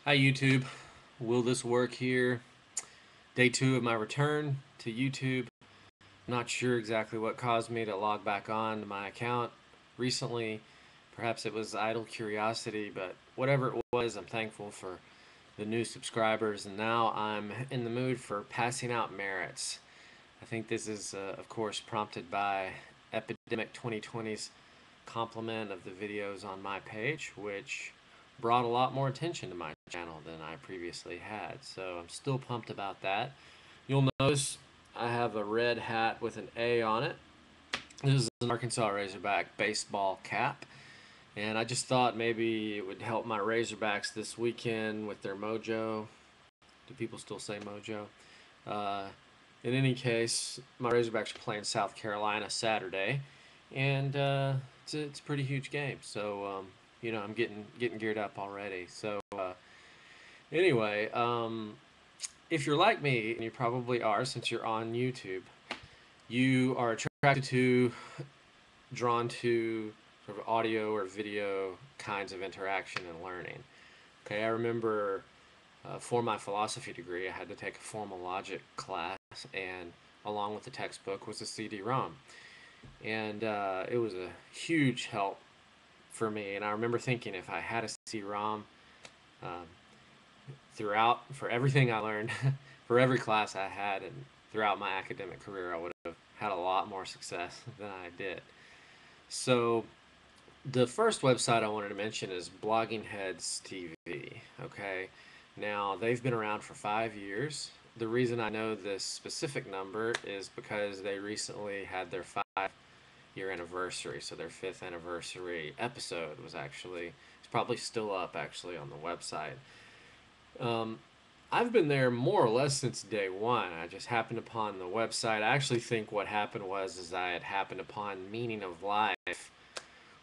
Hi YouTube, will this work here? Day 2 of my return to YouTube. Not sure exactly what caused me to log back on to my account recently. Perhaps it was idle curiosity, but whatever it was, I'm thankful for the new subscribers, and now I'm in the mood for passing out merits. I think this is, of course, prompted by Epidemic 2020's complement of the videos on my page, which brought a lot more attention to my channel than I previously had. So I'm still pumped about that. You'll notice I have a red hat with an A on it. This is an Arkansas Razorback baseball cap. And I just thought maybe it would help my Razorbacks this weekend with their mojo. Do people still say mojo? Uh, in any case, my Razorbacks are playing South Carolina Saturday, and it's a pretty huge game. So I'm getting geared up already. So anyway, if you're like me, and you probably are, since you're on YouTube, you are attracted to, drawn to sort of audio or video kinds of interaction and learning. Okay, I remember for my philosophy degree, I had to take a formal logic class, and along with the textbook was a CD-ROM, and it was a huge help for me. And I remember thinking if I had a CD-ROM um, throughout for everything I learned, for every class I had, and throughout my academic career, I would have had a lot more success than I did. So the first website I wanted to mention is Blogging Heads TV. Okay, now they've been around for 5 years. The reason I know this specific number is because they recently had their 5 year anniversary. So their fifth anniversary episode was actually, it's probably still up actually on the website. Um, I've been there more or less since day one. I just happened upon the website. I actually think what happened was is I had happened upon Meaning of Life,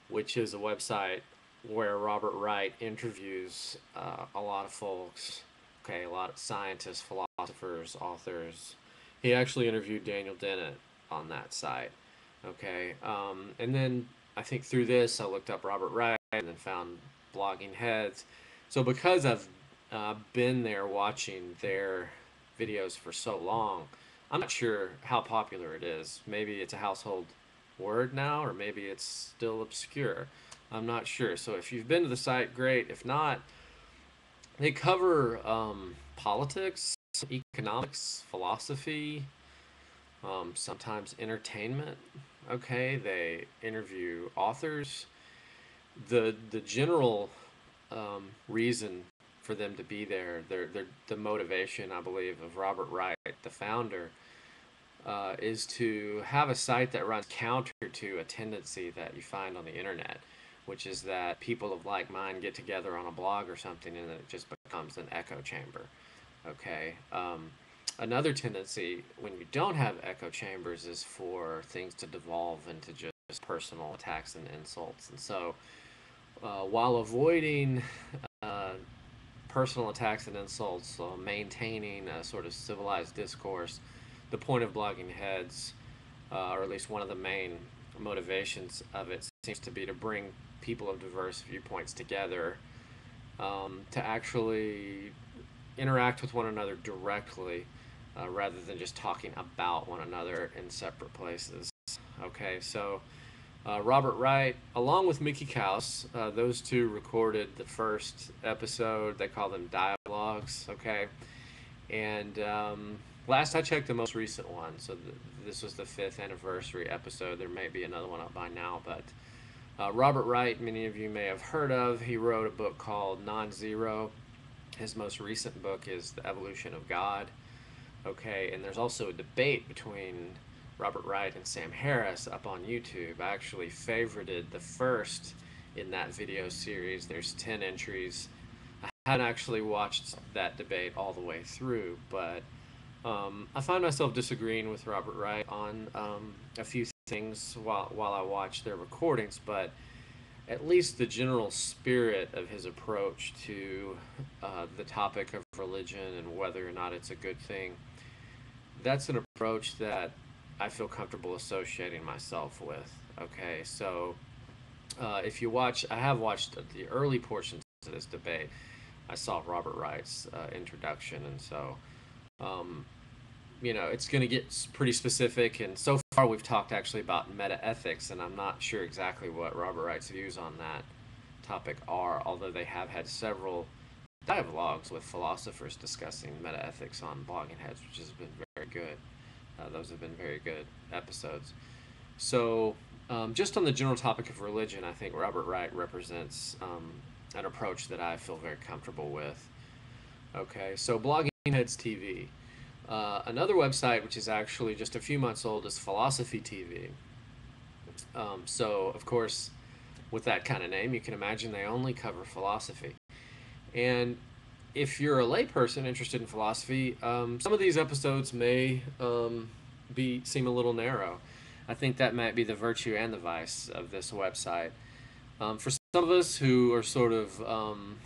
which is a website where Robert Wright interviews a lot of folks. Okay, a lot of scientists, philosophers, authors. He actually interviewed Daniel Dennett on that site. Okay, and then I think through this I looked up Robert Wright and then found Blogging Heads. So because I've been there watching their videos for so long, I'm not sure how popular it is. Maybe it's a household word now, or maybe it's still obscure. I'm not sure. So if you've been to the site, great. If not, they cover politics, economics, philosophy, sometimes entertainment. Okay, they interview authors. The general reason for them to be there, the motivation, I believe, of Robert Wright, the founder, is to have a site that runs counter to a tendency that you find on the internet, which is that people of like mind get together on a blog or something and then it just becomes an echo chamber. Okay. Another tendency when you don't have echo chambers is for things to devolve into just personal attacks and insults. And so, while avoiding uh, personal attacks and insults, maintaining a sort of civilized discourse, the point of Blogging Heads, or at least one of the main motivations of it, seems to be to bring people of diverse viewpoints together, to actually interact with one another directly, rather than just talking about one another in separate places. Okay, so Robert Wright, along with Mickey Kaus, those two recorded the first episode. They call them dialogues. Okay, and last I checked, the most recent one. So this was the fifth anniversary episode. There may be another one up by now, but Robert Wright, many of you may have heard of. He wrote a book called Non-Zero. His most recent book is The Evolution of God. Okay, and there's also a debate between Robert Wright and Sam Harris up on YouTube. I actually favorited the first in that video series. There's 10 entries. I haven't actually watched that debate all the way through, but I find myself disagreeing with Robert Wright on a few things while I watch their recordings, but at least the general spirit of his approach to the topic of religion and whether or not it's a good thing, that's an approach that I feel comfortable associating myself with. Okay, so if you watch, I have watched the early portions of this debate. I saw Robert Wright's introduction, and so it's going to get pretty specific. And so far, we've talked actually about meta ethics, and I'm not sure exactly what Robert Wright's views on that topic are, although they have had several dialogues with philosophers discussing meta ethics on Blogging Heads, which has been very good. Those have been very good episodes. So, just on the general topic of religion, I think Robert Wright represents an approach that I feel very comfortable with. Okay, so Blogging Heads TV. Another website, which is actually just a few months old, is Philosophy TV. So, of course, with that kind of name, you can imagine they only cover philosophy. And if you're a layperson interested in philosophy, some of these episodes may seem a little narrow. I think that might be the virtue and the vice of this website. For some of us who are sort of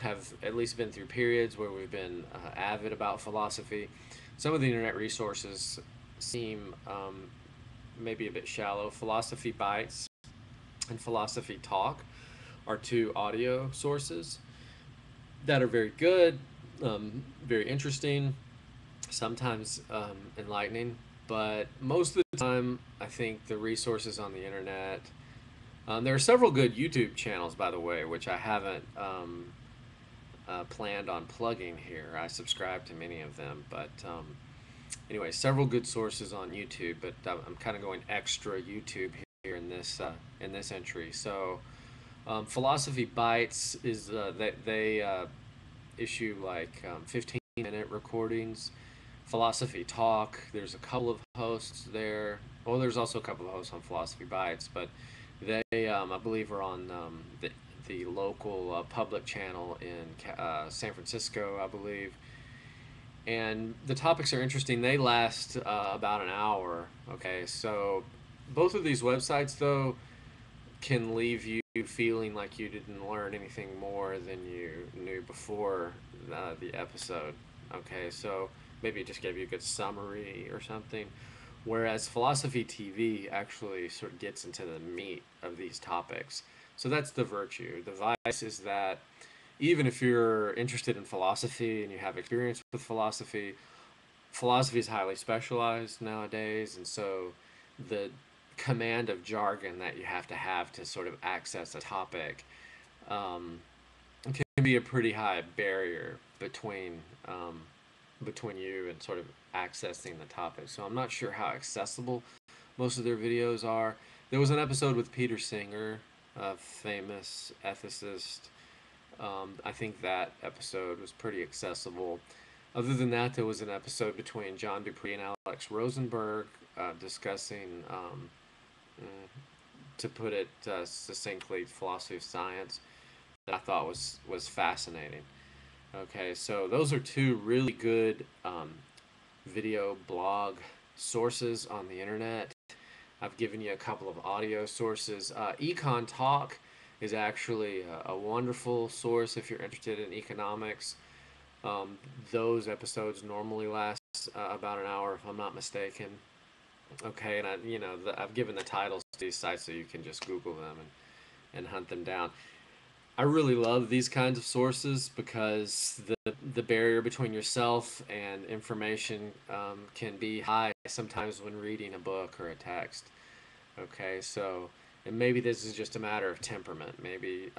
have at least been through periods where we've been avid about philosophy, some of the internet resources seem maybe a bit shallow. Philosophy Bites and Philosophy Talk are two audio sources that are very good, very interesting, sometimes enlightening, but most of the time, I think the resources on the internet. There are several good YouTube channels, by the way, which I haven't planned on plugging here. I subscribe to many of them, but anyway, several good sources on YouTube. But I'm kind of going extra YouTube here in this entry. So, Philosophy Bites is they issue like 15-minute recordings. Philosophy Talk, there's a couple of hosts there. Well, there's also a couple of hosts on Philosophy Bites, but they, I believe, are on the local public channel in San Francisco, I believe. And the topics are interesting. They last about an hour. Okay, so both of these websites, though, can leave you feeling like you didn't learn anything more than you knew before the episode. Okay, so maybe it just gave you a good summary or something. Whereas Philosophy TV actually sort of gets into the meat of these topics. So that's the virtue. The vice is that even if you're interested in philosophy and you have experience with philosophy, philosophy is highly specialized nowadays, and so the command of jargon that you have to sort of access a topic um, can be a pretty high barrier between you and sort of accessing the topic. So I'm not sure how accessible most of their videos are. There was an episode with Peter Singer, a famous ethicist. I think that episode was pretty accessible. Other than that, there was an episode between John Dupree and Alex Rosenberg discussing, to put it succinctly, philosophy of science that I thought was fascinating. Okay, so those are two really good video blog sources on the internet. I've given you a couple of audio sources. Econ Talk is actually a wonderful source if you're interested in economics. Those episodes normally last about an hour, if I'm not mistaken. Okay, and I've given the titles to these sites so you can just Google them and hunt them down. I really love these kinds of sources because the barrier between yourself and information can be high sometimes when reading a book or a text. Okay, so and maybe this is just a matter of temperament. Maybe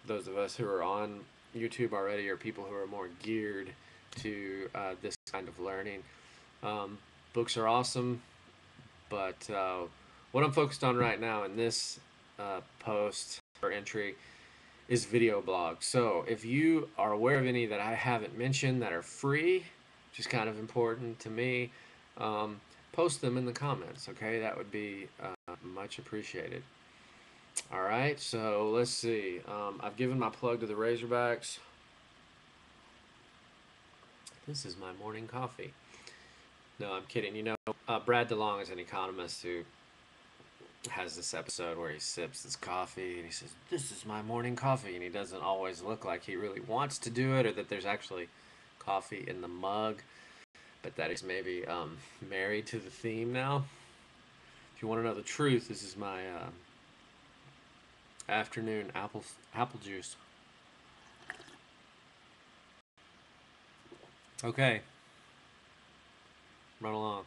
those of us who are on YouTube already are people who are more geared to this kind of learning. Books are awesome, but what I'm focused on right now in this post or entry is video blogs. So if you are aware of any that I haven't mentioned that are free, which is kind of important to me, post them in the comments, okay? That would be much appreciated. All right, so let's see. I've given my plug to the Razorbacks. This is my morning coffee. No, I'm kidding. Brad DeLong is an economist who has this episode where he sips his coffee and he says, "This is my morning coffee," and he doesn't always look like he really wants to do it or that there's actually coffee in the mug, but that is maybe married to the theme now. If you want to know the truth, this is my afternoon apple juice. Okay, run along.